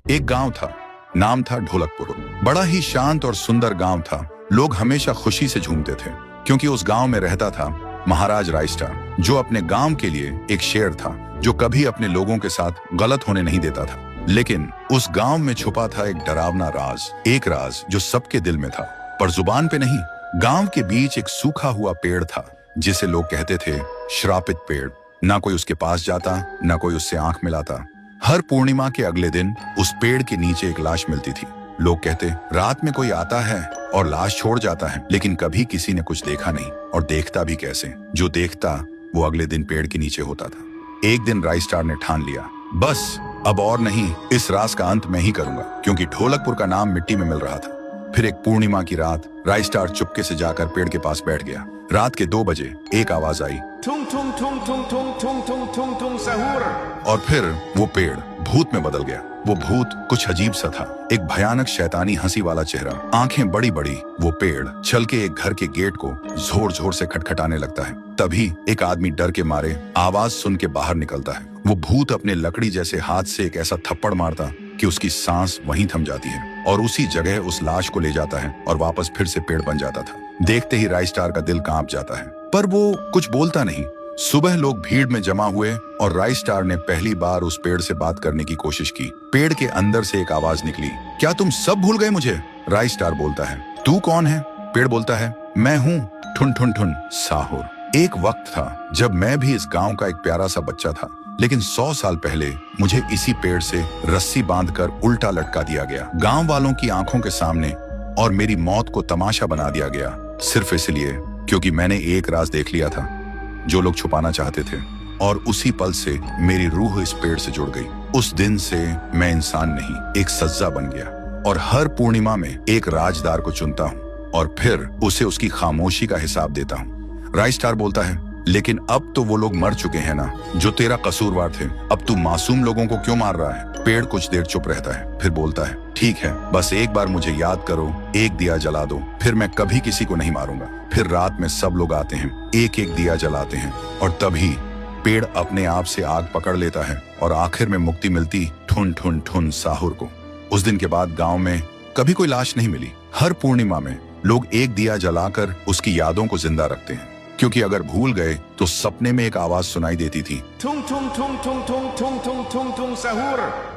एक गांव था, नाम था ढोलकपुर। बड़ा ही शांत और सुंदर गांव था। लोग हमेशा खुशी से झूमते थे क्योंकि उस गांव में रहता था महाराज रायस्टार, जो अपने गांव के लिए एक शेर था जो कभी अपने लोगों के साथ गलत होने नहीं देता था। लेकिन उस गांव में छुपा था एक डरावना राज, एक राज जो सबके दिल में था पर जुबान पे नहीं। गांव के बीच एक सूखा हुआ पेड़ था जिसे लोग कहते थे श्रापित पेड़। ना कोई उसके पास जाता, ना कोई उससे आंख मिलाता। हर पूर्णिमा के अगले दिन उस पेड़ के नीचे एक लाश मिलती थी। लोग कहते रात में कोई आता है और लाश छोड़ जाता है, लेकिन कभी किसी ने कुछ देखा नहीं और देखता भी कैसे। जो देखता वो अगले दिन पेड़ के नीचे होता था। एक दिन रायस्टार ने ठान लिया, बस अब और नहीं, इस राज का अंत मैं ही करूंगा, क्योंकि ढोलकपुर का नाम मिट्टी में मिल रहा था। फिर एक पूर्णिमा की रात रायस्टार चुपके से जाकर पेड़ के पास बैठ गया। रात के 2 बजे एक आवाज आई, ठुंग ठुंग ठुंग ठुंग ठुंग ठुंग ठुंग ठुंग ठुंग सहूर। और फिर वो पेड़ भूत में बदल गया। वो भूत कुछ अजीब सा था, एक भयानक शैतानी हंसी वाला चेहरा, आंखें बड़ी बड़ी। वो पेड़ चल के एक घर के गेट को जोर जोर से खटखटाने लगता है। तभी एक आदमी डर के मारे आवाज सुन के बाहर निकलता है। वो भूत अपने लकड़ी जैसे हाथ से एक ऐसा थप्पड़ मारता कि उसकी सांस वहीं थम जाती है और उसी जगह उस लाश को ले जाता है और वापस फिर से पेड़ बन जाता था। देखते ही रायस्टार का दिल कांप जाता है, पर वो कुछ बोलता नहीं। सुबह लोग भीड़ में जमा हुए और रायस्टार ने पहली बार उस पेड़ से बात करने की कोशिश की। पेड़ के अंदर से एक आवाज निकली, क्या तुम सब भूल गए मुझे? रायस्टार बोलता है, तू कौन है? पेड़ बोलता है, मैं हूँ ठुन ठुन ठुन साहुर। एक वक्त था जब मैं भी इस गांव का एक प्यारा सा बच्चा था, लेकिन 100 साल पहले मुझे इसी पेड़ से रस्सी बांधकर उल्टा लटका दिया गया, गांव वालों की आंखों के सामने, और मेरी मौत को तमाशा बना दिया गया, सिर्फ इसलिए क्योंकि मैंने एक राज देख लिया था जो लोग छुपाना चाहते थे। और उसी पल से मेरी रूह इस पेड़ से जुड़ गई। उस दिन से मैं इंसान नहीं, एक सज्जा बन गया, और हर पूर्णिमा में एक राजदार को चुनता हूँ और फिर उसे उसकी खामोशी का हिसाब देता हूँ। रायस्टार बोलता है, लेकिन अब तो वो लोग मर चुके हैं ना जो तेरा कसूरवार थे। अब तू मासूम लोगों को क्यों मार रहा है? पेड़ कुछ देर चुप रहता है, फिर बोलता है, ठीक है, बस एक बार मुझे याद करो, एक दिया जला दो, फिर मैं कभी किसी को नहीं मारूंगा। फिर रात में सब लोग आते हैं, एक एक दिया जलाते हैं, और तभी पेड़ अपने आप से आग पकड़ लेता है और आखिर में मुक्ति मिलती ठुन ठुन ठुन साहुर को। उस दिन के बाद गांव में कभी कोई लाश नहीं मिली। हर पूर्णिमा में लोग एक दिया जलाकर उसकी यादों को जिंदा रखते हैं, क्योंकि अगर भूल गए तो सपने में एक आवाज सुनाई देती थी, ठुंग ठुंग ठुंग ठुंग ठुंग ठुंग ठुंग ठुंग ठुंग सहूर।